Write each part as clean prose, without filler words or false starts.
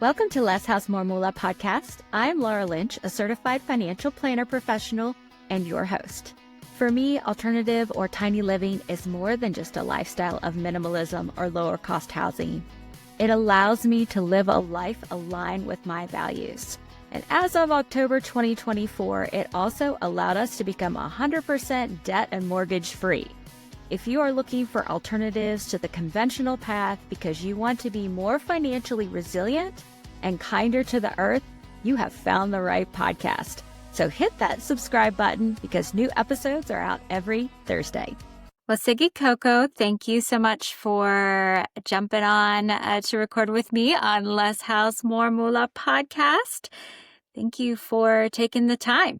Welcome to Less House, More Moola podcast. I'm Laura Lynch, a certified financial planner professional and your host. For me, alternative or tiny living is more than just a lifestyle of minimalism or lower cost housing. It allows me to live a life aligned with my values. And as of October 2024, it also allowed us to become 100% debt and mortgage free. If you are looking for alternatives to the conventional path because you want to be more financially resilient and kinder to the earth, you have found the right podcast. So hit that subscribe button because new episodes are out every Thursday. Well, Sigi Koko, thank you so much for jumping on to record with me on Less House, More Moola podcast. Thank you for taking the time.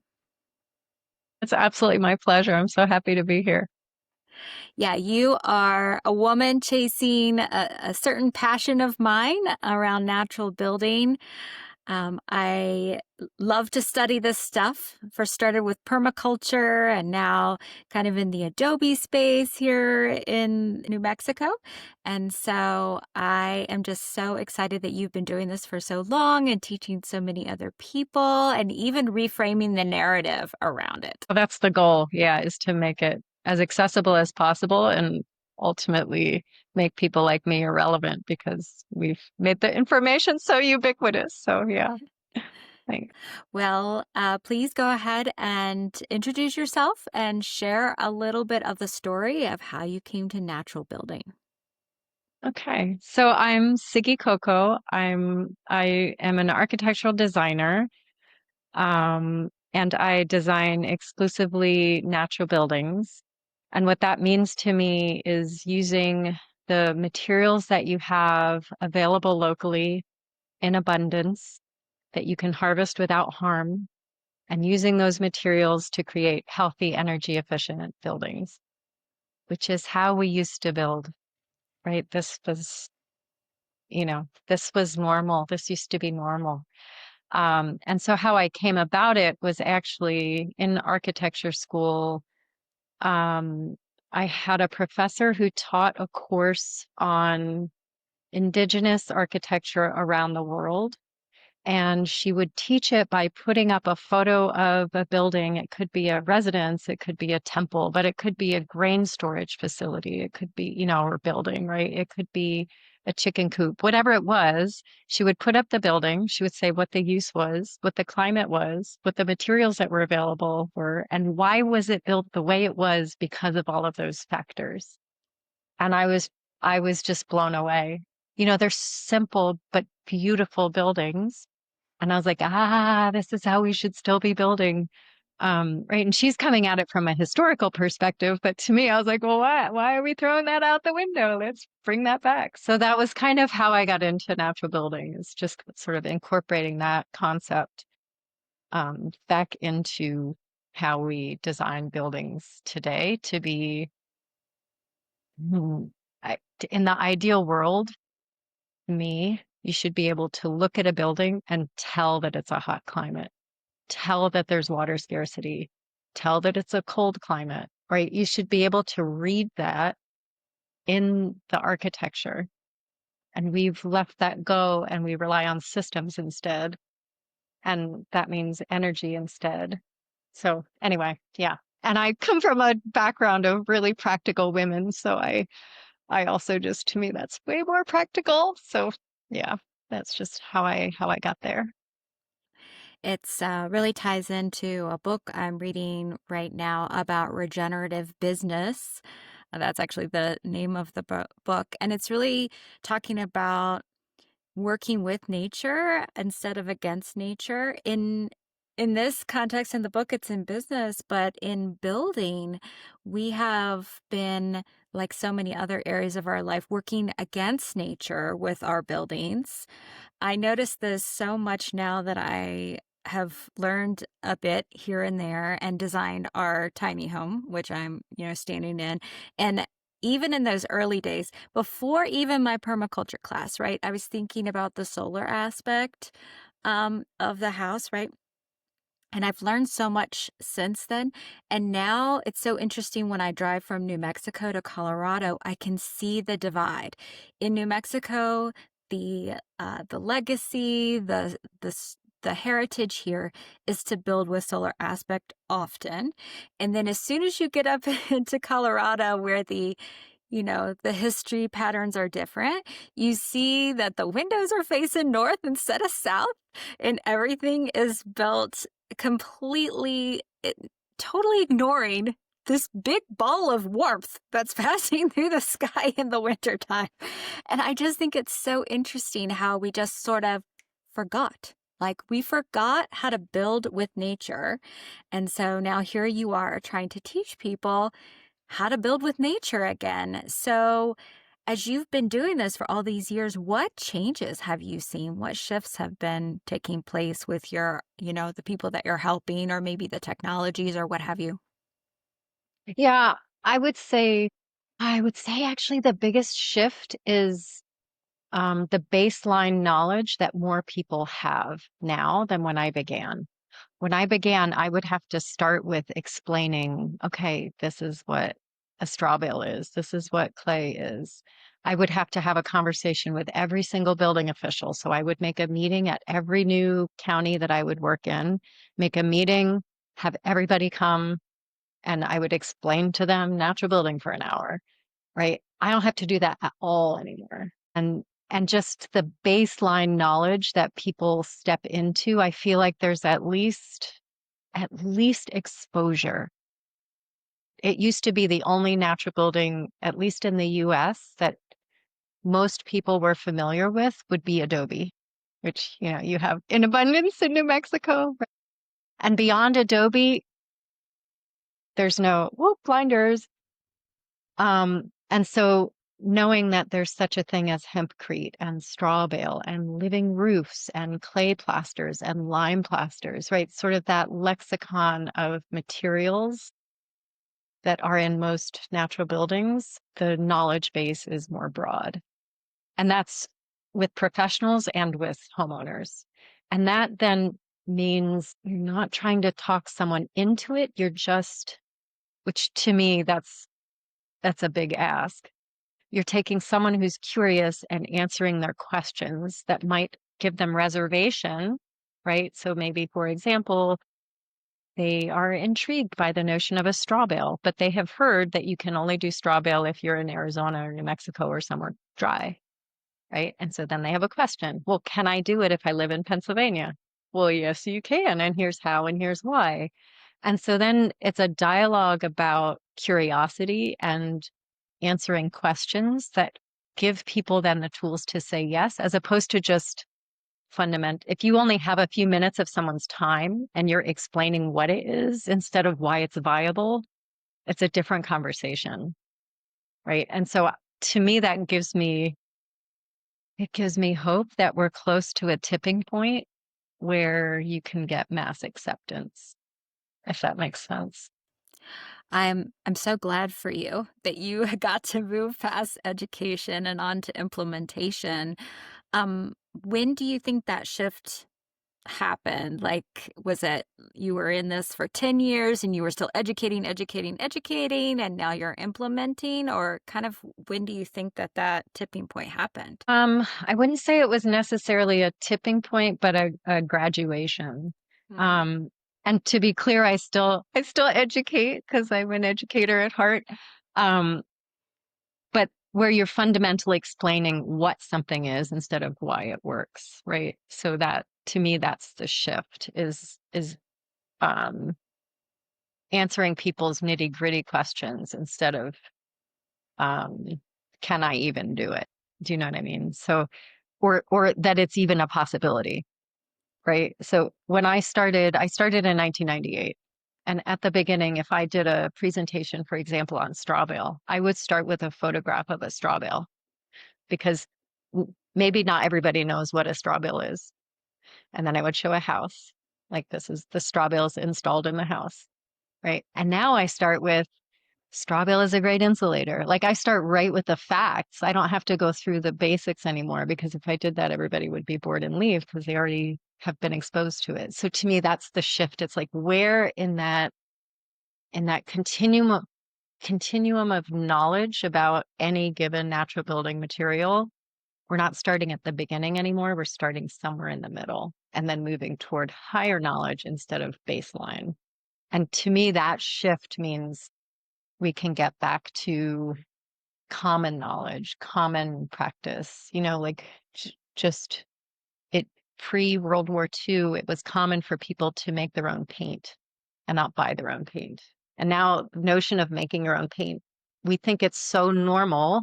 It's absolutely my pleasure. I'm so happy to be here. Yeah, you are a woman chasing a certain passion of mine around natural building. I love to study this stuff. First started with permaculture and now kind of in the Adobe space here in New Mexico. And so I am just so excited that you've been doing this for so long and teaching so many other people and even reframing the narrative around it. Well, that's the goal, is to make it as accessible as possible and ultimately make people like me irrelevant because we've made the information so ubiquitous. So thanks. Well, please go ahead and introduce yourself and share a little bit of the story of how you came to natural building. Okay, so I'm Sigi Koko. I am an architectural designer, and I design exclusively natural buildings. And what that means to me is using the materials that you have available locally in abundance that you can harvest without harm, and using those materials to create healthy, energy efficient buildings, which is how we used to build, right? This was normal. This used to be normal. And so how I came about it was actually in architecture school. I had a professor who taught a course on indigenous architecture around the world. And she would teach it by putting up a photo of a building. It could be a residence, it could be a temple, but it could be a grain storage facility. It could be, or building, right? It could be a chicken coop, whatever it was. She would put up the building. She would say what the use was, what the climate was, what the materials that were available were, and why was it built the way it was because of all of those factors. And I was just blown away. They're simple but beautiful buildings. And I was like, this is how we should still be building. Right. And she's coming at it from a historical perspective. But to me, I was like, well, why are we throwing that out the window? Let's bring that back. So that was kind of how I got into natural building, is just sort of incorporating that concept back into how we design buildings today to be in the ideal world. You should be able to look at a building and tell that it's a hot climate, tell that there's water scarcity, tell that it's a cold climate, right? You should be able to read that in the architecture. And we've left that go and we rely on systems instead. And that means energy instead. So anyway, yeah. And I come from a background of really practical women. So I also just, to me, that's way more practical. So yeah, that's just how I got there. It's really ties into a book I'm reading right now about regenerative business. That's actually the name of the book. And it's really talking about working with nature instead of against nature. In this context, in the book, it's in business, but in building, we have been, like so many other areas of our life, working against nature with our buildings. I notice this so much now that I have learned a bit here and there and designed our tiny home, which I'm, standing in. And even in those early days, before even my permaculture class, right, I was thinking about the solar aspect of the house, right? And I've learned so much since then. And now it's so interesting when I drive from New Mexico to Colorado, I can see the divide. In New Mexico, the legacy, the heritage here is to build with solar aspect often. And then as soon as you get up into Colorado where the history patterns are different, you see that the windows are facing north instead of south, and everything is built completely, totally ignoring this big ball of warmth that's passing through the sky in the wintertime. And I just think it's so interesting how we just sort of forgot. Like we forgot how to build with nature. And so now here you are trying to teach people how to build with nature again. So, as you've been doing this for all these years, what changes have you seen? What shifts have been taking place with the people that you're helping, or maybe the technologies or what have you? Yeah, I would say, I would say actually the biggest shift is the baseline knowledge that more people have now than when I began. When I began, I would have to start with explaining, okay, this is what a straw bale is. This is what clay is. I would have to have a conversation with every single building official. So I would make a meeting at every new county that I would work in, make a meeting, have everybody come, and I would explain to them natural building for an hour, right? I don't have to do that at all anymore. And just the baseline knowledge that people step into, I feel like there's at least exposure. It used to be the only natural building, at least in the US, that most people were familiar with would be Adobe, which, you have in abundance in New Mexico. And beyond Adobe, there's no, whoop, blinders. And so knowing that there's such a thing as hempcrete and straw bale and living roofs and clay plasters and lime plasters, right? Sort of that lexicon of materials that are in most natural buildings, the knowledge base is more broad. And that's with professionals and with homeowners. And that then means you're not trying to talk someone into it. You're just, which to me, that's a big ask. You're taking someone who's curious and answering their questions that might give them reservation, right? So maybe, for example, they are intrigued by the notion of a straw bale, but they have heard that you can only do straw bale if you're in Arizona or New Mexico or somewhere dry, right? And so then they have a question. Well, can I do it if I live in Pennsylvania? Well, yes, you can. And here's how, and here's why. And so then it's a dialogue about curiosity and answering questions that give people then the tools to say yes, as opposed to just if you only have a few minutes of someone's time and you're explaining what it is instead of why it's viable, it's a different conversation, right? And so to me, it gives me hope that we're close to a tipping point where you can get mass acceptance, if that makes sense. I'm so glad for you that you got to move past education and on to implementation. When do you think that shift happened? Like, was it you were in this for 10 years and you were still educating, educating, educating, and now you're implementing? Or kind of when do you think that tipping point happened? I wouldn't say it was necessarily a tipping point, but a graduation. Hmm. Um, and to be clear, I still educate because I'm an educator at heart. Um, but where you're fundamentally explaining what something is instead of why it works, right? So that to me, that's the shift is um, answering people's nitty-gritty questions instead of um, can I even do it? Do you know what I mean? So or that it's even a possibility, right? So when I started in 1998. And at the beginning, if I did a presentation, for example, on straw bale, I would start with a photograph of a straw bale because maybe not everybody knows what a straw bale is. And then I would show a house, like this is the straw bales installed in the house, right? And now I start with straw bale is a great insulator. Like I start right with the facts. I don't have to go through the basics anymore because if I did that, everybody would be bored and leave because they already have been exposed to it. So to me, that's the shift. It's like where in that continuum of knowledge about any given natural building material We're not starting at the beginning anymore. We're starting somewhere in the middle and then moving toward higher knowledge instead of baseline. And to me, that shift means we can get back to common knowledge, common practice, like just it pre World War II, it was common for people to make their own paint and not buy their own paint. And now the notion of making your own paint, we think it's so normal.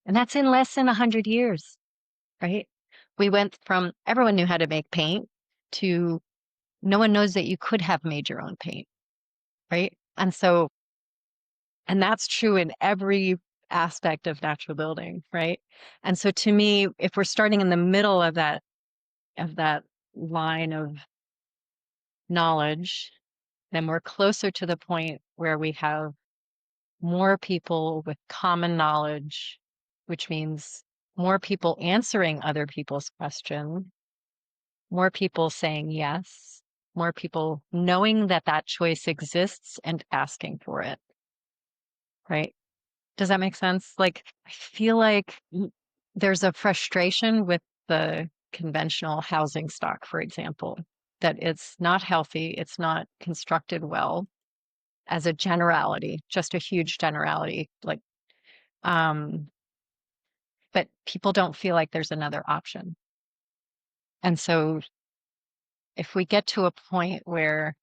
And that's in less than 100 years, right? We went from everyone knew how to make paint to no one knows that you could have made your own paint, right? And that's true in every aspect of natural building, right? And so to me, if we're starting in the middle of that line of knowledge, then we're closer to the point where we have more people with common knowledge, which means more people answering other people's questions, more people saying yes, more people knowing that that choice exists and asking for it, right? Does that make sense? Like, I feel like there's a frustration with the conventional housing stock, for example, that it's not healthy, it's not constructed well as a generality, just a huge generality. Um, but people don't feel like there's another option. And so if we get to a point where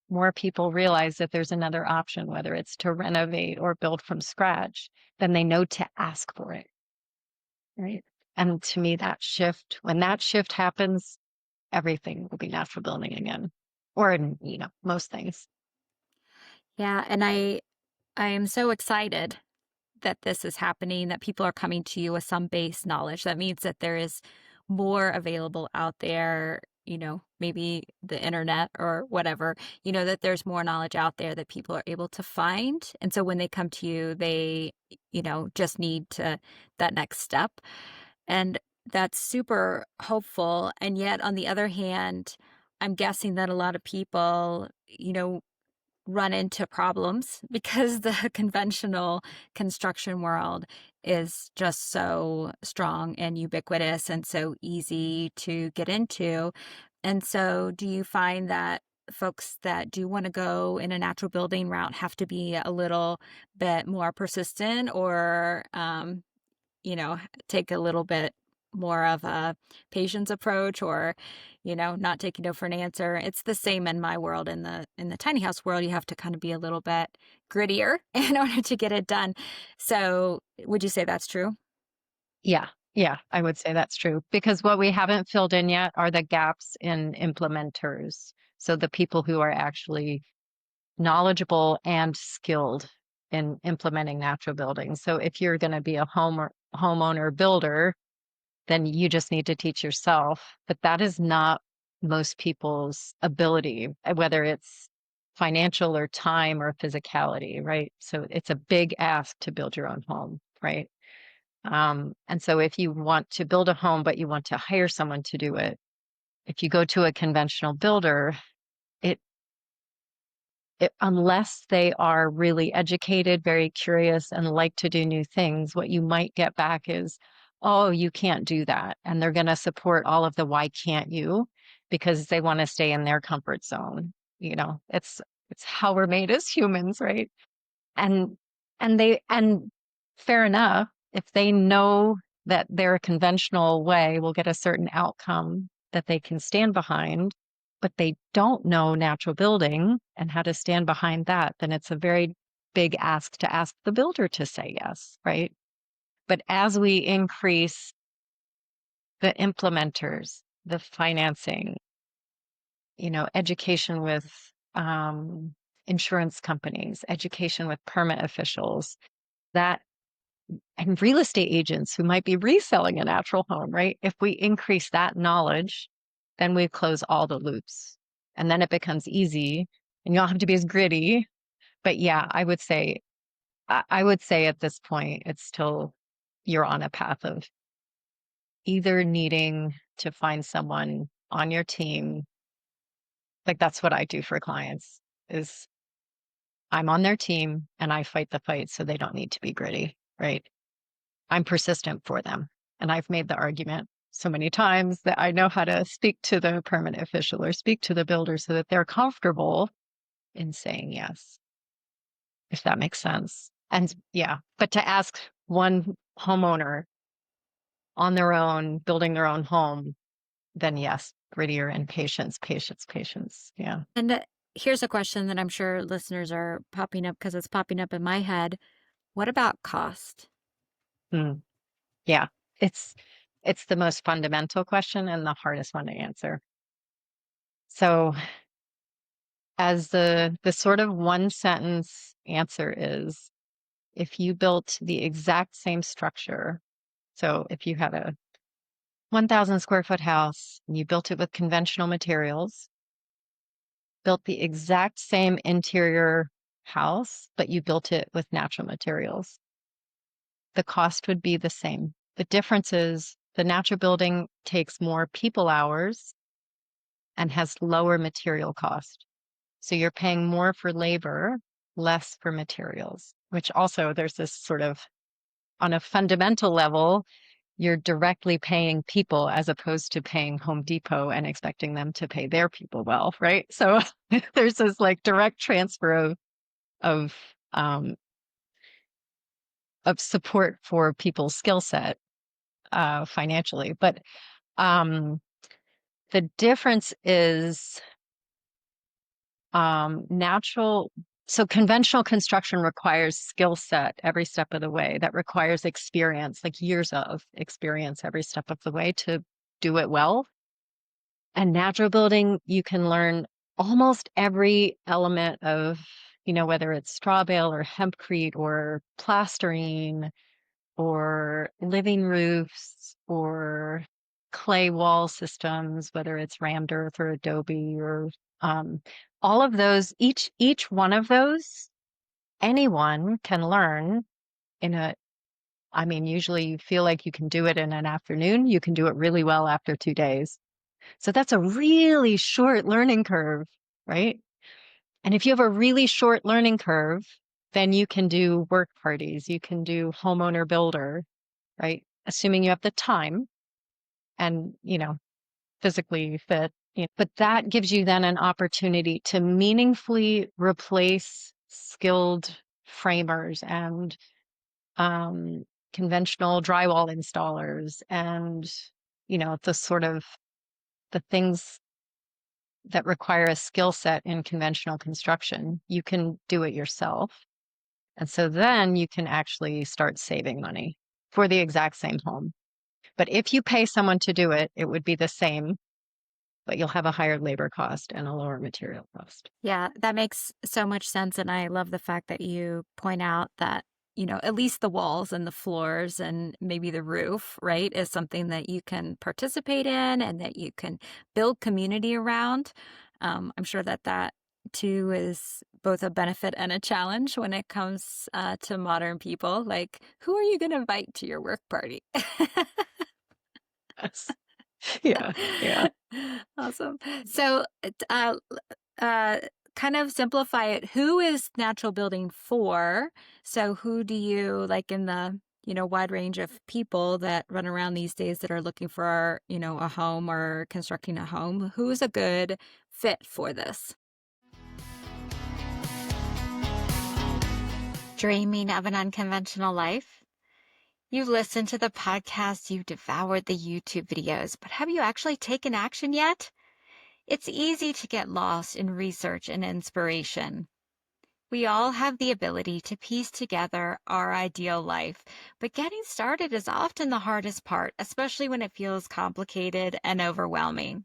more people realize that there's another option, whether it's to renovate or build from scratch, then they know to ask for it. Right. And to me, when that shift happens, everything will be natural building again, or in, most things. Yeah, and I am so excited that this is happening, that people are coming to you with some base knowledge. That means that there is more available out there, maybe the internet or whatever, that there's more knowledge out there that people are able to find. And so when they come to you, they, just need that next step. And that's super hopeful. And yet, on the other hand, I'm guessing that a lot of people, run into problems because the conventional construction world is just so strong and ubiquitous and so easy to get into. And so, do you find that folks that do want to go in a natural building route have to be a little bit more persistent, or take a little bit more of a patience approach, or, not taking no for an answer? It's the same in my world. In the tiny house world, you have to kind of be a little bit grittier in order to get it done. So would you say that's true? Yeah. Yeah. I would say that's true because what we haven't filled in yet are the gaps in implementers. So the people who are actually knowledgeable and skilled in implementing natural building. So if you're going to be a homeowner builder, then you just need to teach yourself. But that is not most people's ability, whether it's financial or time or physicality, right? So it's a big ask to build your own home, right? And so if you want to build a home, but you want to hire someone to do it, if you go to a conventional builder, it unless they are really educated, very curious, and like to do new things, what you might get back is, oh, you can't do that. And they're going to support all of the why can't you because they want to stay in their comfort zone. It's how we're made as humans, right? And and fair enough, if they know that their conventional way will get a certain outcome that they can stand behind, but they don't know natural building and how to stand behind that, then it's a very big ask to ask the builder to say yes, right? But as we increase the implementers, the financing, education with um, insurance companies, education with permit officials, that and real estate agents who might be reselling a natural home, right? If we increase that knowledge, then we close all the loops. And then it becomes easy and you don't have to be as gritty. But yeah, I would say at this point, it's still you're on a path of either needing to find someone on your team. Like that's what I do for clients is I'm on their team and I fight the fight so they don't need to be gritty, right? I'm persistent for them. And I've made the argument so many times that I know how to speak to the permanent official or speak to the builder so that they're comfortable in saying yes, if that makes sense. And yeah, but to ask one homeowner on their own, building their own home, then yes, grittier and patience, patience, patience. Yeah. And here's a question that I'm sure listeners are popping up because it's popping up in my head. What about cost? Mm, yeah. It's it's the most fundamental question and the hardest one to answer. So as the sort of one sentence answer is, if you built the exact same structure, so if you had a 1,000 square foot house and you built it with conventional materials, built the exact same interior house, but you built it with natural materials, the cost would be the same. The difference is the natural building takes more people hours and has lower material cost. So you're paying more for labor, less for materials, which also there's this sort of on a fundamental level, you're directly paying people as opposed to paying Home Depot and expecting them to pay their people well, right? So there's this like direct transfer of um, of support for people's skill set financially. But um, the difference is natural. So conventional construction requires skill set every step of the way. That requires experience, like years of experience every step of the way to do it well. And natural building, you can learn almost every element of, whether it's straw bale or hempcrete or plastering or living roofs or clay wall systems, whether it's rammed earth or adobe or um, all of those, each one of those, anyone can learn in a, I mean, usually you feel like you can do it in an afternoon. You can do it really well after 2 days. So that's a really short learning curve, right? And if you have a really short learning curve, then you can do work parties, you can do homeowner builder, right? Assuming you have the time and, physically fit. But that gives you then an opportunity to meaningfully replace skilled framers and um, conventional drywall installers and, the sort of the things that require a skill set in conventional construction. You can do it yourself. And so then you can actually start saving money for the exact same home. But if you pay someone to do it, it would be the same, but you'll have a higher labor cost and a lower material cost. Yeah, that makes so much sense. And I love the fact that you point out that, at least the walls and the floors and maybe the roof, right, is something that you can participate in and that you can build community around. I'm sure that that too is both a benefit and a challenge when it comes to modern people. Like, who are you going to invite to your work party? Yes. Yeah. Yeah. Awesome. So, uh, kind of simplify it. Who is natural building for? So, who do you like in the, wide range of people that run around these days that are looking for, a home or constructing a home? Who is a good fit for this? Dreaming of an unconventional life? You listened to the podcast, you devoured the YouTube videos, but have you actually taken action yet? It's easy to get lost in research and inspiration. We all have the ability to piece together our ideal life, but getting started is often the hardest part, especially when it feels complicated and overwhelming.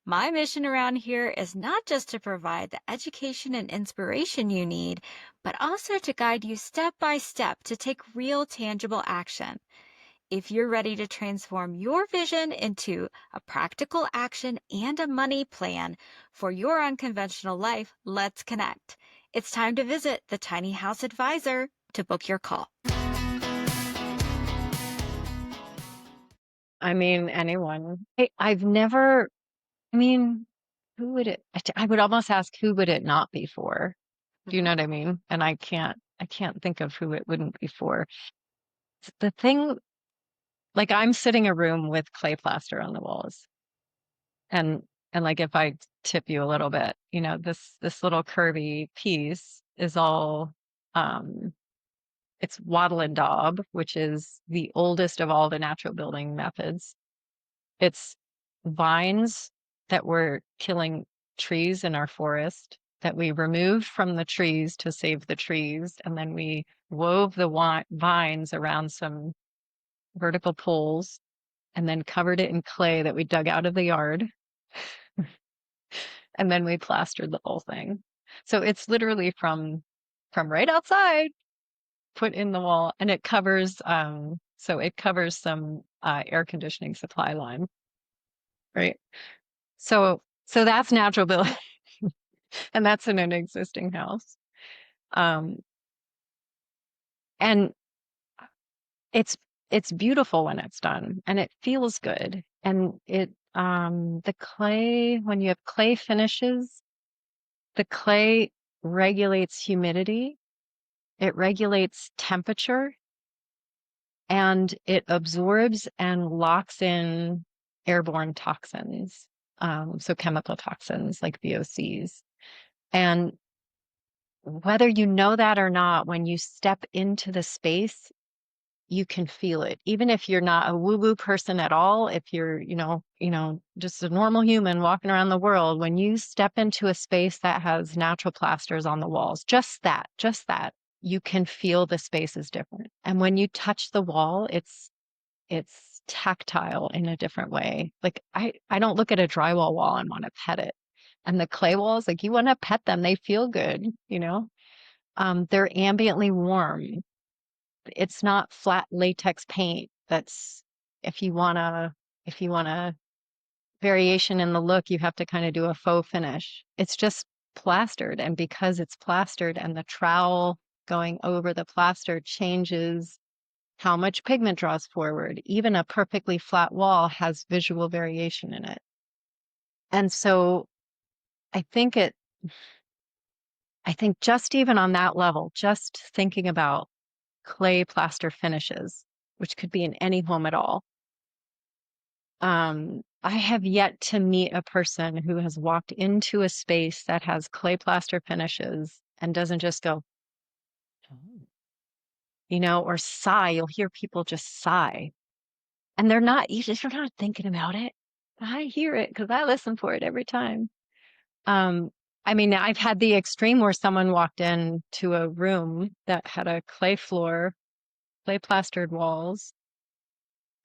My mission around here is not just to provide the education and inspiration you need, but also to guide you step by step to take real tangible action. If you're ready to transform your vision into a practical action and a money plan for your unconventional life, let's connect. It's time to visit the Tiny House Advisor to book your call. I mean, anyone. I've never, I mean, who would it, I would almost ask who would it not be for? Do you know what I mean? And I can't think of who it wouldn't be for. The thing like I'm sitting a room with clay plaster on the walls. And like if I tip you a little bit, you know, this little curvy piece is all um it's wattle and daub, which is the oldest of all the natural building methods. It's vines that were killing trees in our forest that we removed from the trees to save the trees, and then we wove the vines around some vertical poles and then covered it in clay that we dug out of the yard, and then we plastered the whole thing. So it's literally from right outside put in the wall, and it covers so it covers some air conditioning supply line, right? So that's natural building, and that's in an existing house. Um, and it's it's beautiful when it's done, and it feels good. And the clay, when you have clay finishes, the clay regulates humidity, it regulates temperature, and it absorbs and locks in airborne toxins, so chemical toxins like VOCs. And whether you know that or not, when you step into the space, you can feel it. Even if you're not a woo-woo person at all, if you're, just a normal human walking around the world, when you step into a space that has natural plasters on the walls, just that, you can feel the space is different. And when you touch the wall, it's tactile in a different way. Like I don't look at a drywall wall and want to pet it. And the clay walls, like you want to pet them, they feel good, you know? They're ambiently warm. It's not flat latex paint. That's if you want a variation in the look, you have to kind of do a faux finish. It's just plastered. And because it's plastered and the trowel going over the plaster changes how much pigment draws forward, even a perfectly flat wall has visual variation in it. And so I think it I think just even on that level, just thinking about clay plaster finishes, which could be in any home at all. I have yet to meet a person who has walked into a space that has clay plaster finishes and doesn't just go, "Oh," or sigh. You'll hear people just sigh. And they're not, you're not thinking about it. I hear it because I listen for it every time. Um, I mean, I've had the extreme where someone walked in to a room that had a clay floor, clay plastered walls,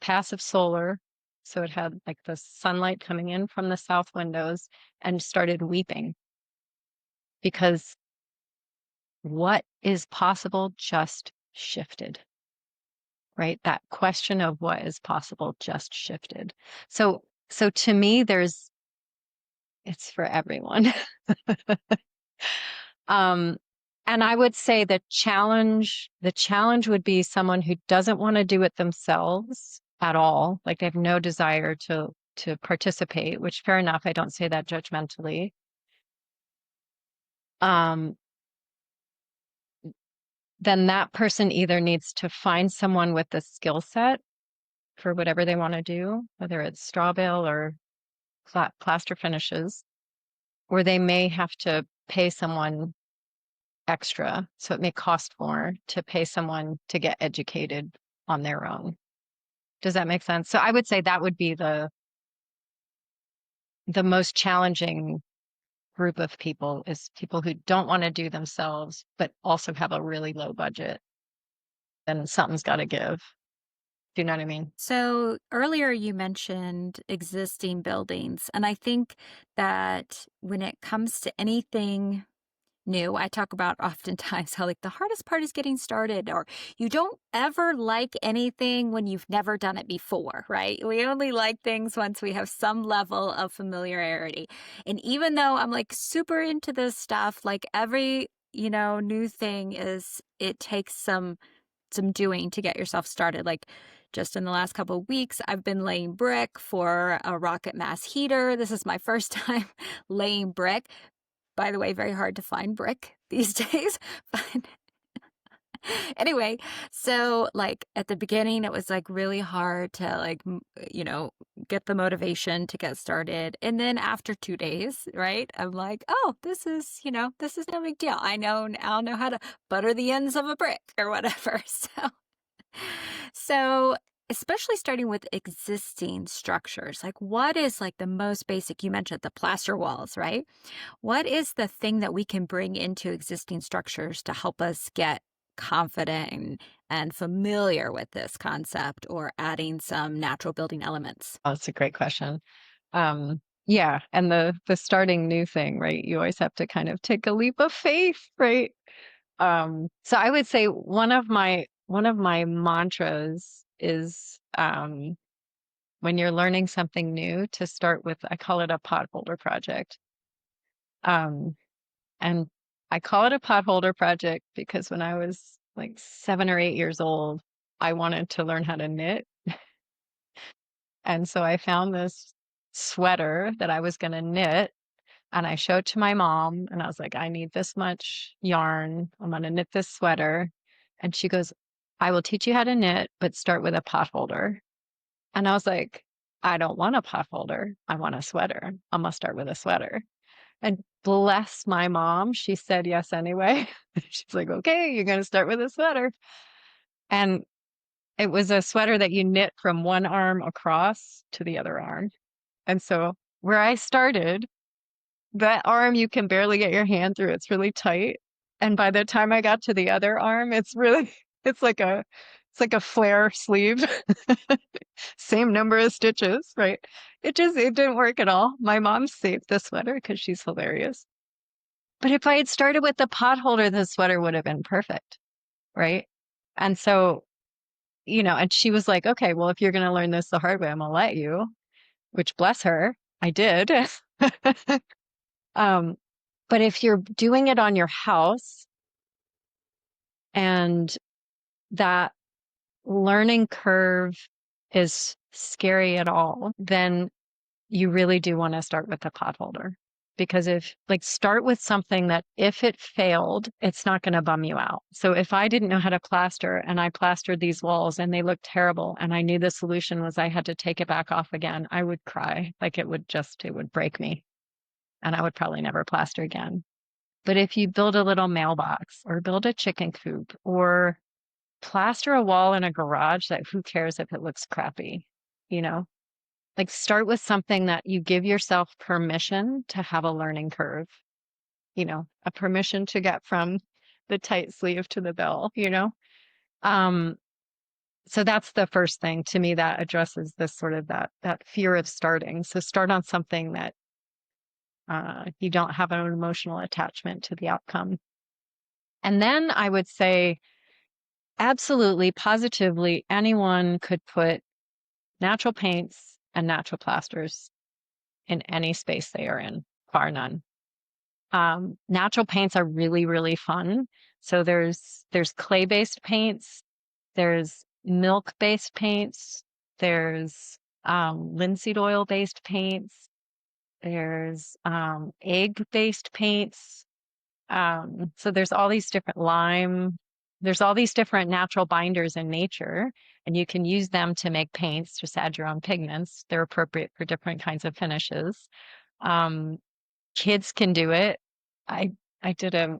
passive solar. So it had like the sunlight coming in from the south windows, and started weeping because what is possible just shifted, right? That question of what is possible just shifted. So to me, it's for everyone. Um, and I would say the challenge would be someone who doesn't want to do it themselves at all, like they have no desire to participate, which fair enough, I don't say that judgmentally. Um, then that person either needs to find someone with the skill set for whatever they want to do, whether it's straw bale or plaster finishes, or they may have to pay someone extra. So it may cost more to pay someone to get educated on their own. Does that make sense? So I would say that would be the most challenging group of people is people who don't want to do themselves, but also have a really low budget. Then something's got to give. Do you know what I mean? So earlier you mentioned existing buildings, and I think that when it comes to anything new, I talk about oftentimes how like the hardest part is getting started, or you don't ever like anything when you've never done it before, right? We only like things once we have some level of familiarity. And even though I'm like super into this stuff, like every, new thing it takes some doing to get yourself started. Like just in the last couple of weeks, I've been laying brick for a rocket mass heater. This is my first time laying brick. By the way, very hard to find brick these days. But Anyway, so like at the beginning, it was like really hard to you know, get the motivation to get started. And then after 2 days, right, I'm like, oh, this is, you know, this is no big deal. I'll know how to butter the ends of a brick or whatever. So, especially starting with existing structures, like what is like the most basic? You mentioned the plaster walls, right? What is the thing that we can bring into existing structures to help us get confident and familiar with this concept or adding some natural building elements? Oh, that's a great question. Yeah, and the starting new thing, right? You always have to kind of take a leap of faith, right? So I would say one of my mantras is when you're learning something new to start with, I call it a potholder project. Um, and I call it a potholder project because when I was like 7 or 8 years old, I wanted to learn how to knit. And so I found this sweater that I was going to knit and I showed to my mom and I was like, I need this much yarn. I'm going to knit this sweater. And she goes, I will teach you how to knit, but start with a potholder. And I was like, I don't want a potholder. I want a sweater. I'm going to start with a sweater. And bless my mom, she said yes anyway. She's like, okay, you're going to start with a sweater. And it was a sweater that you knit from one arm across to the other arm. And so where I started, that arm you can barely get your hand through. It's really tight. And by the time I got to the other arm, it's really it's like a flare sleeve. Same number of stitches, right? It didn't work at all. My mom saved the sweater because she's hilarious. But if I had started with the potholder, the sweater would have been perfect, right? And so, and she was like, okay, well, if you're going to learn this the hard way, I'm going to let you, which bless her, I did. Um, but if you're doing it on your house and that learning curve is scary at all, then you really do want to start with the potholder. Because if, like, start with something that if it failed, it's not going to bum you out. So if I didn't know how to plaster and I plastered these walls and they looked terrible and I knew the solution was I had to take it back off again, I would cry. Like it would break me and I would probably never plaster again. But if you build a little mailbox or build a chicken coop or plaster a wall in a garage that who cares if it looks crappy, you know? Like start with something that you give yourself permission to have a learning curve, a permission to get from the tight sleeve to the bell. Um, so that's the first thing to me that addresses this sort of that fear of starting. So start on something that you don't have an emotional attachment to the outcome. And then I would say, absolutely, positively, anyone could put natural paints and natural plasters in any space they are in, bar none. Natural paints are really, really fun. So there's clay-based paints, there's milk-based paints, there's linseed oil-based paints, there's egg-based paints. So there's all these different natural binders in nature, and you can use them to make paints, just add your own pigments. They're appropriate for different kinds of finishes. Um, Kids can do it. I I did a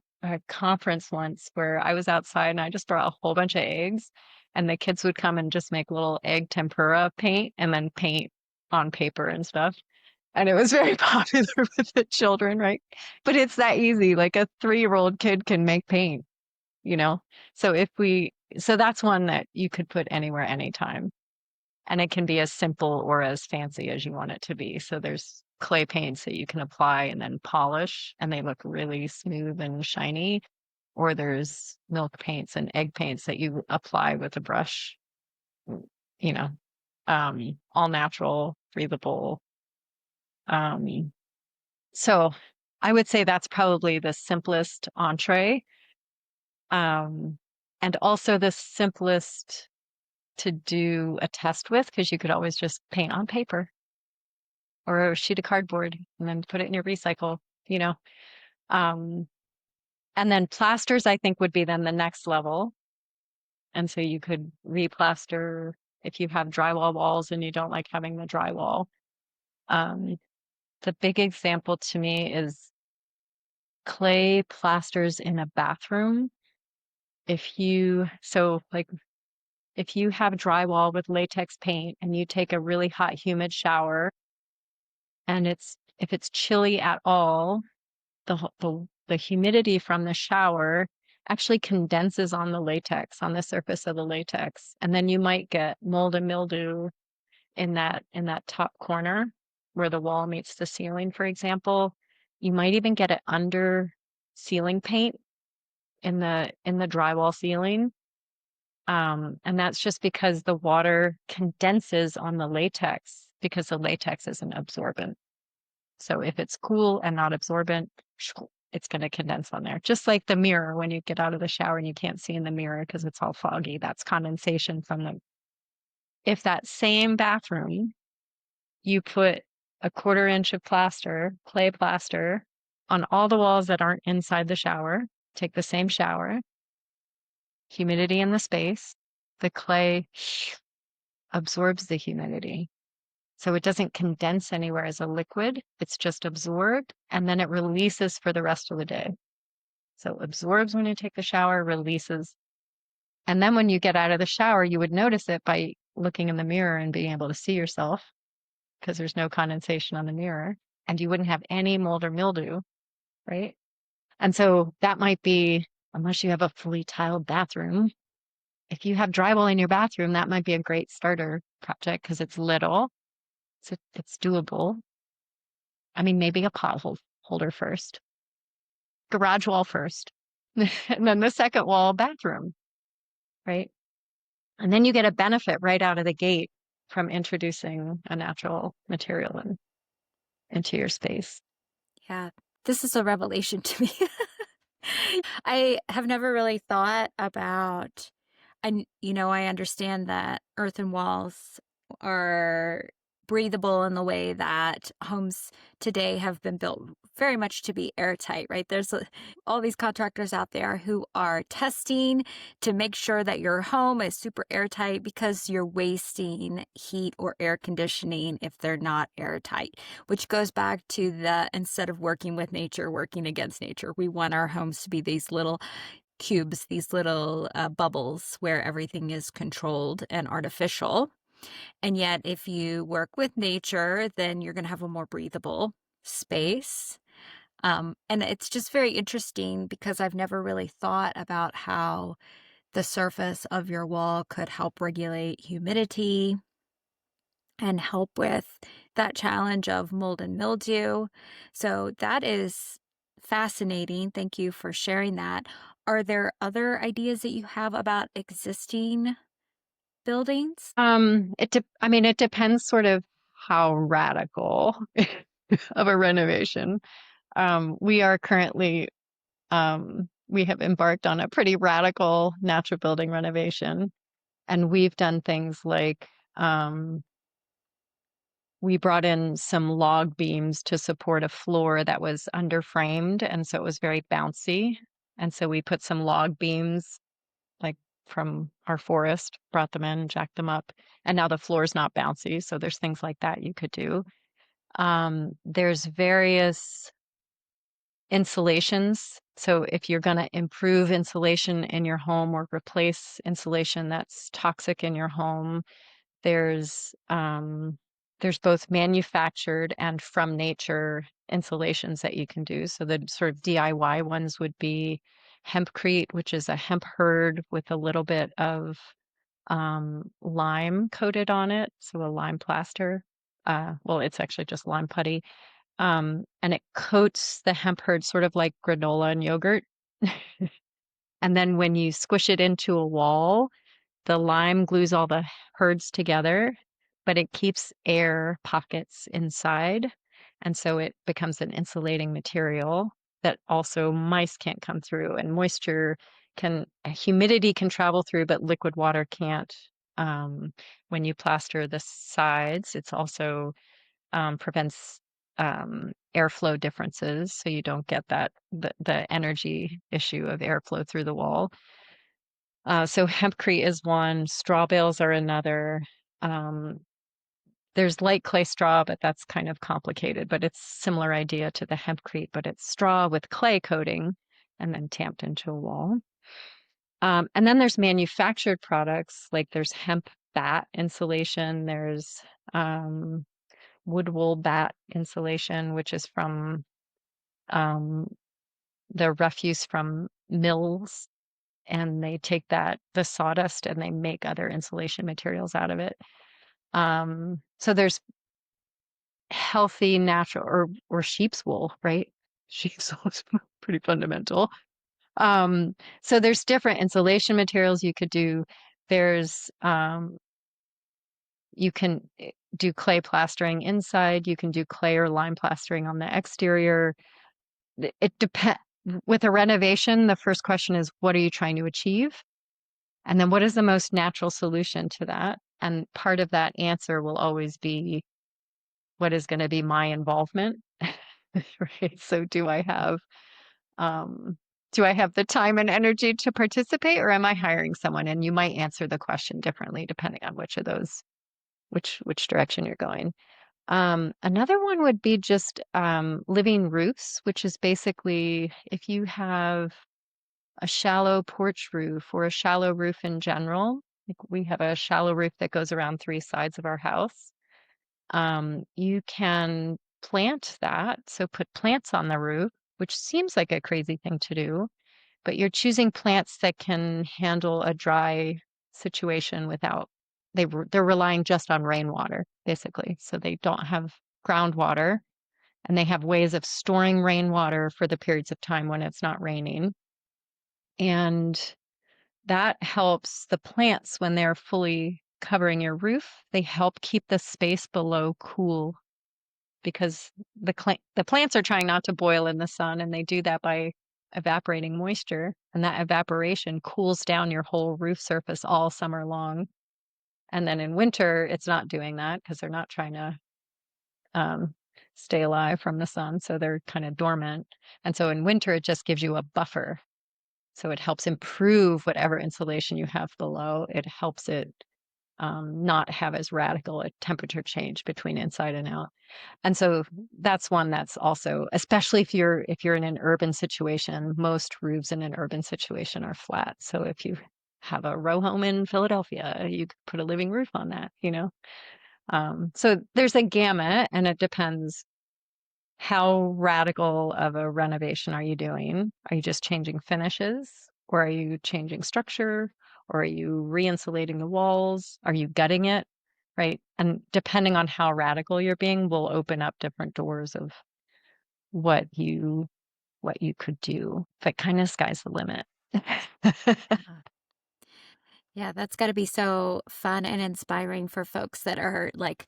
conference once where I was outside and I just brought a whole bunch of eggs, and the kids would come and just make little egg tempura paint and then paint on paper and stuff. And it was very popular with the children, right? But it's that easy. Like a 3-year-old kid can make paint, you know? So so that's one that you could put anywhere, anytime. And it can be as simple or as fancy as you want it to be. So there's clay paints that you can apply and then polish, and they look really smooth and shiny. Or there's milk paints and egg paints that you apply with a brush, you know, all natural, breathable. Um, So I would say that's probably the simplest entree, um, and also the simplest to do a test with because you could always just paint on paper or a sheet of cardboard and then put it in your recycle, you know. Um, and then plasters, I think, would be then the next level. And so you could replaster if you have drywall walls and you don't like having the drywall. Um, the big example to me is clay plasters in a bathroom. If you have drywall with latex paint and you take a really hot, humid shower and if it's chilly at all, the humidity from the shower actually condenses on the latex, on the surface of the latex. And then you might get mold and mildew in that top corner where the wall meets the ceiling, for example. You might even get it under ceiling paint in the drywall ceiling. And that's just because the water condenses on the latex because the latex is an absorbent. So if it's cool and not absorbent, it's going to condense on there. Just like the mirror when you get out of the shower and you can't see in the mirror because it's all foggy. That's condensation from the. If that same bathroom, you put a 1/4 inch of plaster, clay plaster, on all the walls that aren't inside the shower, take the same shower, humidity in the space, the clay absorbs the humidity. So it doesn't condense anywhere as a liquid. It's just absorbed and then it releases for the rest of the day. So absorbs when you take the shower, releases. And then when you get out of the shower, you would notice it by looking in the mirror and being able to see yourself because there's no condensation on the mirror and you wouldn't have any mold or mildew, right? And so that might be, unless you have a fully tiled bathroom, if you have drywall in your bathroom, that might be a great starter project because it's little, it's doable. I mean, maybe a holder first, garage wall first, and then the second wall, bathroom, right? And then you get a benefit right out of the gate from introducing a natural material into your space. Yeah, this is a revelation to me. I have never really thought about, and I understand that earthen walls are breathable in the way that homes today have been built very much to be airtight, right? There's all these contractors out there who are testing to make sure that your home is super airtight because you're wasting heat or air conditioning if they're not airtight, which goes back to the instead of working with nature, working against nature. We want our homes to be these little cubes, these little bubbles where everything is controlled and artificial. And yet, if you work with nature, then you're going to have a more breathable space. And it's just very interesting because I've never really thought about how the surface of your wall could help regulate humidity and help with that challenge of mold and mildew. So that is fascinating. Thank you for sharing that. Are there other ideas that you have about existing buildings? I mean, it depends sort of how radical of a renovation. We are currently, we have embarked on a pretty radical natural building renovation, and we've done things like, we brought in some log beams to support a floor that was underframed, and so it was very bouncy. And so we put some log beams like from our forest, brought them in, jacked them up, and now the floor is not bouncy. So there's things like that you could do. There's various insulations. So if you're going to improve insulation in your home or replace insulation that's toxic in your home, there's um, there's both manufactured and from nature insulations that you can do. So the sort of DIY ones would be hempcrete, which is a hemp hurd with a little bit of lime coated on it, so a lime plaster. Well, it's actually just lime putty, and it coats the hemp hurd sort of like granola and yogurt. And then when you squish it into a wall, the lime glues all the herds together, but it keeps air pockets inside. And so it becomes an insulating material that also mice can't come through and humidity can travel through, but liquid water can't. Um, when you plaster the sides, it's also prevents airflow differences. So you don't get the energy issue of airflow through the wall. So hempcrete is one, straw bales are another. Um, there's light clay straw, but that's kind of complicated, but it's similar idea to the hempcrete, but it's straw with clay coating and then tamped into a wall. And then there's manufactured products, like there's hemp bat insulation, there's um, wood wool bat insulation, which is from um, the refuse from mills, and they take the sawdust, and they make other insulation materials out of it. So there's healthy, natural, or sheep's wool, right? Sheep's wool is pretty fundamental. Um, so there's different insulation materials you could do. There's you can do clay plastering inside. You can do clay or lime plastering on the exterior. It depends. With a renovation, the first question is, what are you trying to achieve? And then what is the most natural solution to that? And part of that answer will always be, what is going to be my involvement? Right. So um, do I have the time and energy to participate, or am I hiring someone? And you might answer the question differently depending on which of those, which direction you're going. Another one would be just living roofs, which is basically if you have a shallow porch roof or a shallow roof in general. Like we have a shallow roof that goes around three sides of our house. You can plant that. So put plants on the roof, which seems like a crazy thing to do, but you're choosing plants that can handle a dry situation without they're relying just on rainwater, basically. So they don't have groundwater, and they have ways of storing rainwater for the periods of time when it's not raining. And that helps the plants when they're fully covering your roof. They help keep the space below cool because the plants are trying not to boil in the sun, and they do that by evaporating moisture. And that evaporation cools down your whole roof surface all summer long. And then in winter, it's not doing that because they're not trying to um, stay alive from the sun. So they're kind of dormant. And so in winter, it just gives you a buffer. So it helps improve whatever insulation you have below. It helps it not have as radical a temperature change between inside and out. And so that's one that's also, especially if you're in an urban situation, most roofs in an urban situation are flat. So if you have a row home in Philadelphia, you could put a living roof on that. So there's a gamut, and it depends how radical of a renovation are you doing? Are you just changing finishes, or are you changing structure, or are you re-insulating the walls? Are you gutting it? Right. And depending on how radical you're being, will open up different doors of what you could do. But kind of sky's the limit. Yeah. Yeah, that's gotta be so fun and inspiring for folks that are like,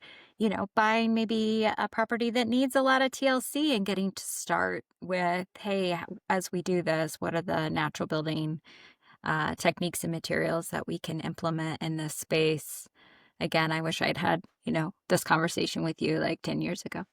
buying maybe a property that needs a lot of TLC and getting to start with, hey, as we do this, what are the natural building techniques and materials that we can implement in this space? Again, I wish I'd had, this conversation with you like 10 years ago.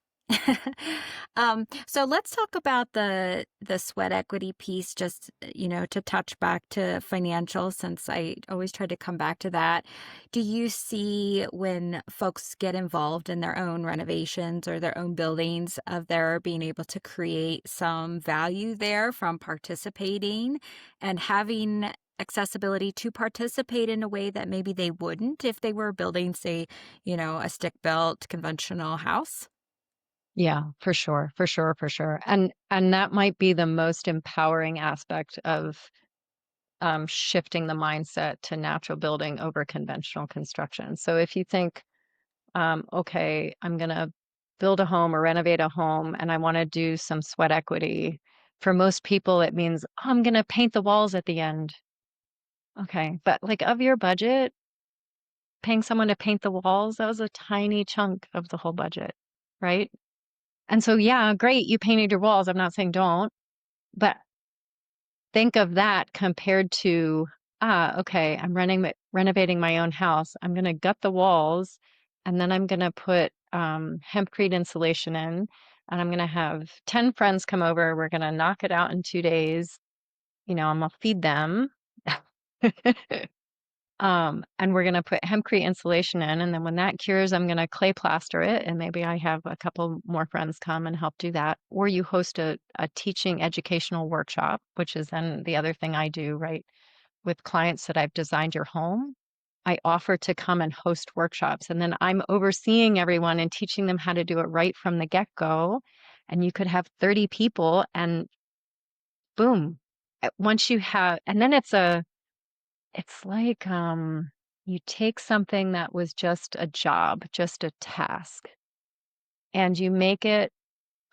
So let's talk about the sweat equity piece, just to touch back to financial, since I always try to come back to that. Do you see when folks get involved in their own renovations or their own buildings of their being able to create some value there from participating and having accessibility to participate in a way that maybe they wouldn't if they were building, say, a stick built conventional house? Yeah, for sure, for sure, for sure. And that might be the most empowering aspect of shifting the mindset to natural building over conventional construction. So if you think, okay, I'm going to build a home or renovate a home and I want to do some sweat equity, for most people, it means, oh, I'm going to paint the walls at the end. Okay. But like of your budget, paying someone to paint the walls, that was a tiny chunk of the whole budget. Right. And so, yeah, great. You painted your walls. I'm not saying don't, but think of that compared to, okay, I'm renovating my own house. I'm going to gut the walls, and then I'm going to put hempcrete insulation in, and I'm going to have 10 friends come over. We're going to knock it out in 2 days. I'm going to feed them. And we're going to put hempcrete insulation in. And then when that cures, I'm going to clay plaster it. And maybe I have a couple more friends come and help do that. Or you host a teaching educational workshop, which is then the other thing I do, right? With clients that I've designed your home, I offer to come and host workshops. And then I'm overseeing everyone and teaching them how to do it right from the get-go. And you could have 30 people and boom. Once you have, and then it's like you take something that was just a job, just a task, and you make it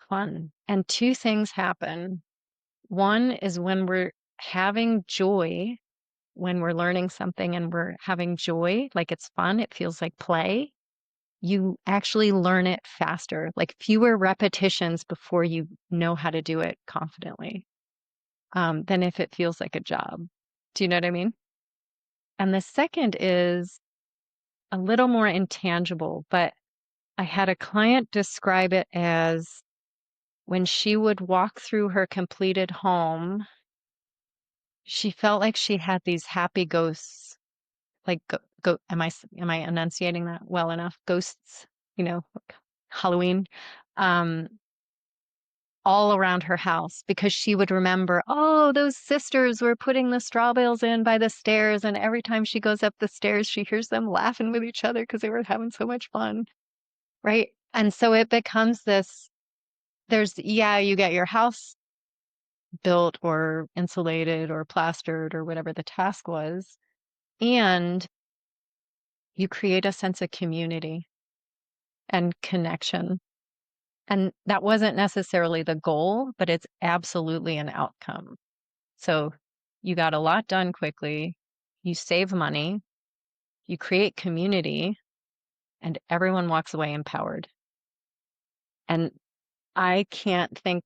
fun. And two things happen. One is when we're having joy, when we're learning something and we're having joy, like it's fun, it feels like play, you actually learn it faster, like fewer repetitions before you know how to do it confidently, than if it feels like a job. Do you know what I mean? And the second is a little more intangible, but I had a client describe it as when she would walk through her completed home, she felt like she had these happy ghosts, like am I enunciating that well enough? Ghosts, you know, Halloween, um, all around her house because she would remember, oh, those sisters were putting the straw bales in by the stairs, and every time she goes up the stairs, she hears them laughing with each other because they were having so much fun. Right. And so it becomes this, yeah, you get your house built or insulated or plastered or whatever the task was, and you create a sense of community and connection. And that wasn't necessarily the goal, but it's absolutely an outcome. So you got a lot done quickly, you save money, you create community, and everyone walks away empowered. And I can't think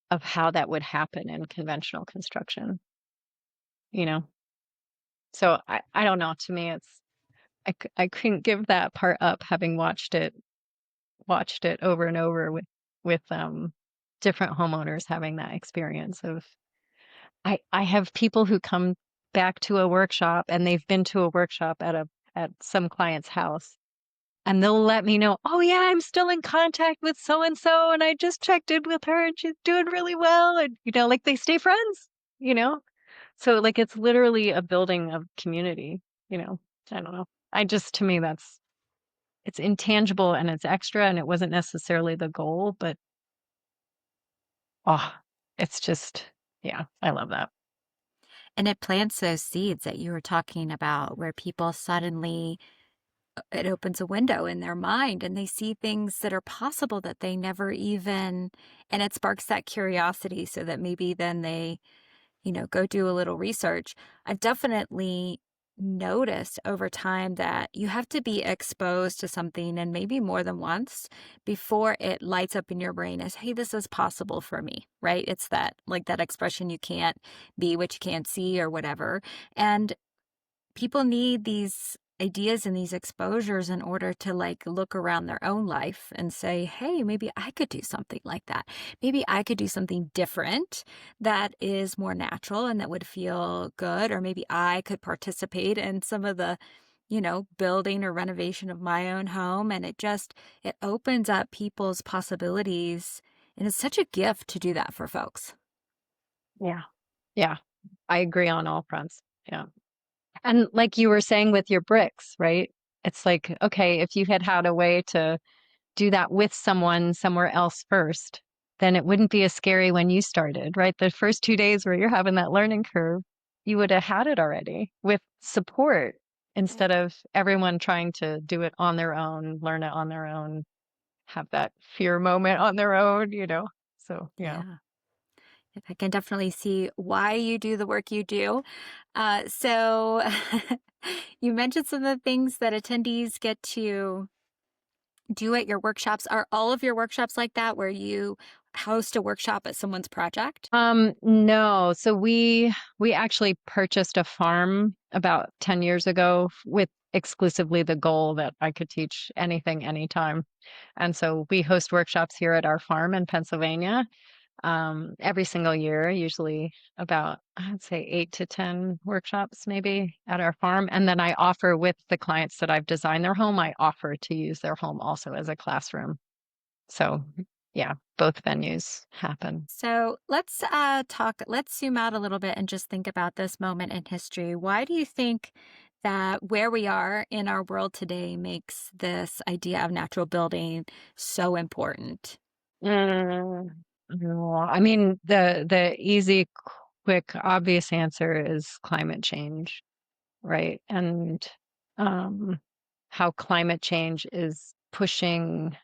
of how that would happen in conventional construction, you know? So I don't know. To me, I couldn't give that part up having watched it over and over with different homeowners having that experience of I have people who come back to a workshop and they've been to a workshop at some client's house and they'll let me know, oh yeah, I'm still in contact with so and so and I just checked in with her and she's doing really well and like they stay friends, you know? So like it's literally a building of community, you know. I don't know. I just to me that's it's intangible and it's extra and it wasn't necessarily the goal, but oh, it's just yeah, I love that. And it plants those seeds that you were talking about where people suddenly it opens a window in their mind and they see things that are possible that they never even and it sparks that curiosity so that maybe then they go do a little research. I've definitely noticed over time that you have to be exposed to something and maybe more than once before it lights up in your brain as, hey, this is possible for me, right? It's that like that expression, you can't be what you can't see or whatever. And people need these ideas and these exposures in order to like look around their own life and say, hey, maybe I could do something like that. Maybe I could do something different that is more natural and that would feel good. Or maybe I could participate in some of the, building or renovation of my own home. And it opens up people's possibilities. And it's such a gift to do that for folks. Yeah. Yeah. I agree on all fronts. Yeah. And like you were saying with your bricks, right? It's like, okay, if you had had a way to do that with someone somewhere else first, then it wouldn't be as scary when you started, right? The first 2 days where you're having that learning curve, you would have had it already with support instead of everyone trying to do it on their own, learn it on their own, have that fear moment on their own. So, yeah. Yeah. I can definitely see why you do the work you do. So you mentioned some of the things that attendees get to do at your workshops. Are all of your workshops like that where you host a workshop at someone's project? No. So we actually purchased a farm about 10 years ago with exclusively the goal that I could teach anything anytime. And so we host workshops here at our farm in Pennsylvania. every single year, usually about, I'd say 8 to 10 workshops maybe at our farm. And then I offer with the clients that I've designed their home, I offer to use their home also as a classroom. So yeah, both venues happen. So let's zoom out a little bit and just think about this moment in history. Why do you think that where we are in our world today makes this idea of natural building so important? Mm, no, I mean, the easy, quick, obvious answer is climate change, right? And um, how climate change is pushing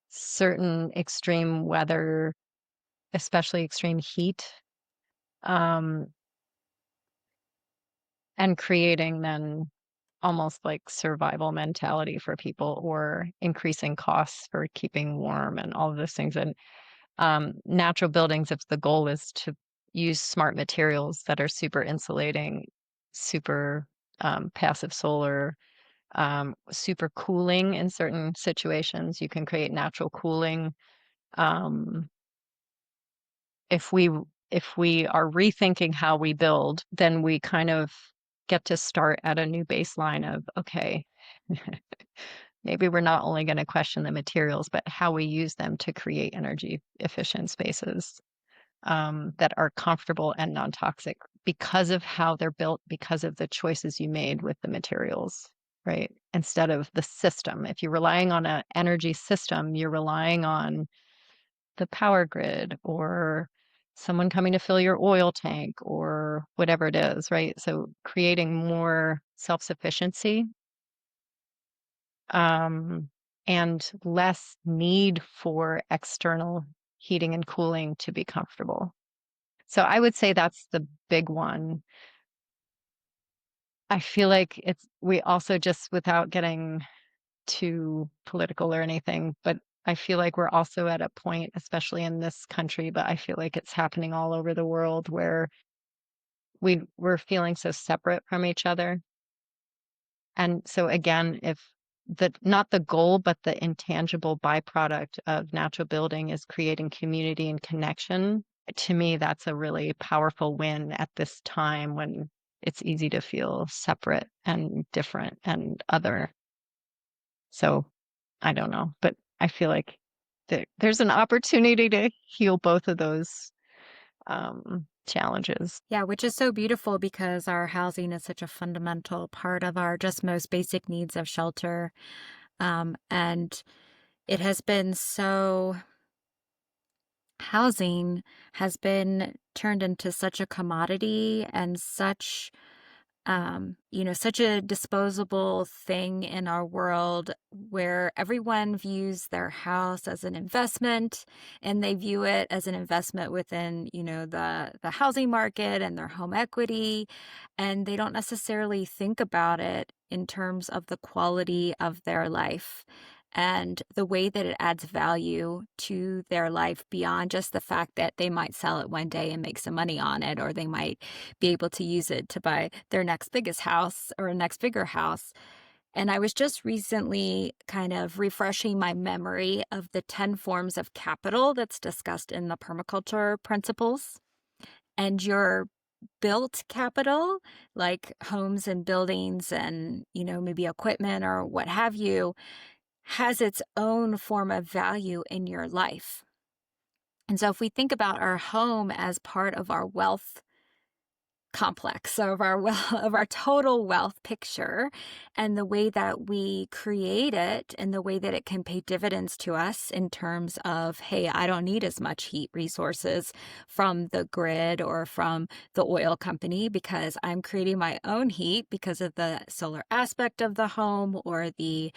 certain extreme weather, especially extreme heat, um, and creating then almost like survival mentality for people or increasing costs for keeping warm and all of those things. And natural buildings, if the goal is to use smart materials that are super insulating, super passive solar, super cooling in certain situations, you can create natural cooling. Um, if we if we are rethinking how we build, then we kind of get to start at a new baseline of okay, maybe we're not only going to question the materials, but how we use them to create energy efficient spaces that are comfortable and non-toxic because of how they're built, because of the choices you made with the materials, right? Instead of the system. If you're relying on an energy system, you're relying on the power grid or someone coming to fill your oil tank or whatever it is, right? So creating more self-sufficiency um, and less need for external heating and cooling to be comfortable. So I would say that's the big one. I feel like we also just without getting too political or anything, but I feel like we're also at a point, especially in this country, but I feel like it's happening all over the world where we're feeling so separate from each other. And so again, if the not the goal, but the intangible byproduct of natural building is creating community and connection, to me, that's a really powerful win at this time when it's easy to feel separate and different and other. So I don't know, but I feel like there's an opportunity to heal both of those challenges. Yeah, which is so beautiful because our housing is such a fundamental part of our just most basic needs of shelter. And it has been so, housing has been turned into such a commodity and such such a disposable thing in our world where everyone views their house as an investment and they view it as an investment within, the housing market and their home equity. And they don't necessarily think about it in terms of the quality of their life and the way that it adds value to their life beyond just the fact that they might sell it one day and make some money on it, or they might be able to use it to buy their next biggest house or next bigger house. And I was just recently kind of refreshing my memory of the 10 forms of capital that's discussed in the permaculture principles. And your built capital, like homes and buildings and, maybe equipment or what have you, has its own form of value in your life. And so if we think about our home as part of our wealth complex of our of our total wealth picture and the way that we create it and the way that it can pay dividends to us in terms of, hey, I don't need as much heat resources from the grid or from the oil company because I'm creating my own heat because of the solar aspect of the home or the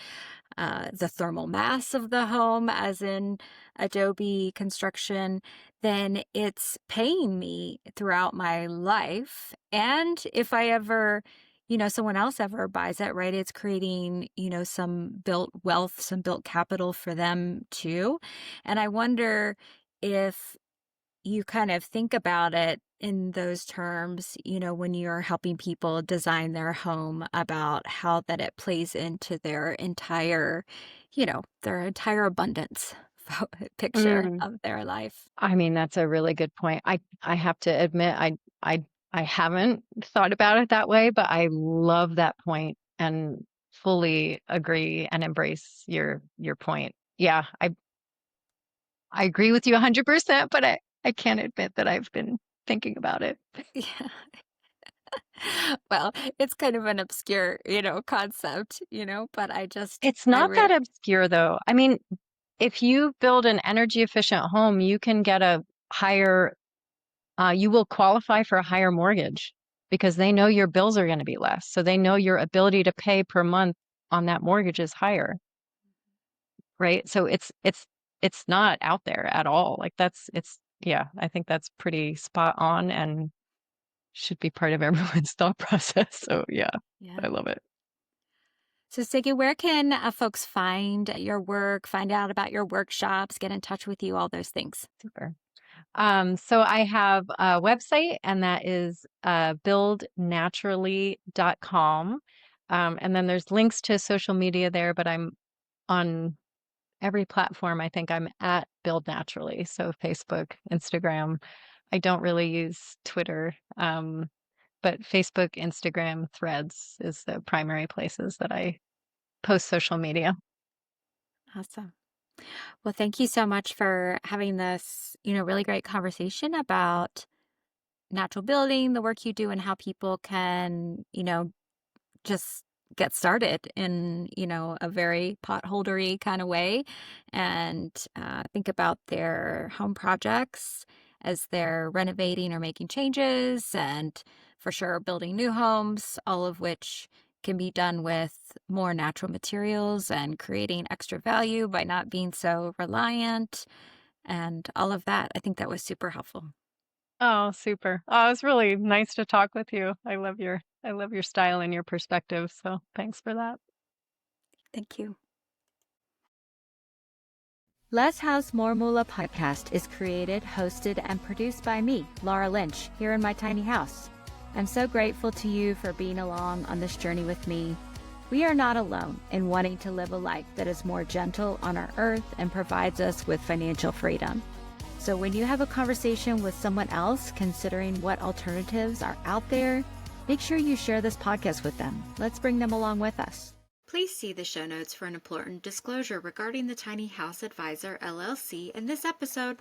thermal mass of the home, as in Adobe construction, then it's paying me throughout my life. And if I ever, someone else ever buys it, right, it's creating, some built wealth, some built capital for them too. And I wonder if you kind of think about it in those terms, when you're helping people design their home about how that it plays into their entire abundance picture Mm. of their life. I mean, that's a really good point. I have to admit, I I haven't thought about it that way, but I love that point and fully agree and embrace your point. Yeah, I agree with you 100%, but I can't admit that I've been thinking about it. Yeah. Well, it's kind of an obscure, concept, but It's I not that really, obscure though. I mean, if you build an energy efficient home, you can get a higher you will qualify for a higher mortgage because they know your bills are going to be less. So they know your ability to pay per month on that mortgage is higher, right? So it's not out there at all. Like it's yeah, I think that's pretty spot on and should be part of everyone's thought process. So yeah, yeah. I love it. So, Siggy, where can folks find your work, find out about your workshops, get in touch with you, all those things? Super. So I have a website and that is buildnaturally.com. And then there's links to social media there, but I'm on every platform. I think I'm at Build Naturally. So Facebook, Instagram. I don't really use Twitter, but Facebook, Instagram, Threads is the primary places that I post social media. Awesome. Well, thank you so much for having this, really great conversation about natural building, the work you do, and how people can, just get started in, a very potholdery kind of way and think about their home projects as they're renovating or making changes and for sure building new homes, all of which can be done with more natural materials and creating extra value by not being so reliant and all of that. I think that was super helpful. Oh, super. Oh, it was really nice to talk with you. I love your style and your perspective. So thanks for that. Thank you. Less House More Moola podcast is created, hosted, and produced by me, Laura Lynch, here in my tiny house. I'm so grateful to you for being along on this journey with me. We are not alone in wanting to live a life that is more gentle on our earth and provides us with financial freedom. So when you have a conversation with someone else considering what alternatives are out there, make sure you share this podcast with them. Let's bring them along with us. Please see the show notes for an important disclosure regarding the Tiny House Advisor LLC in this episode.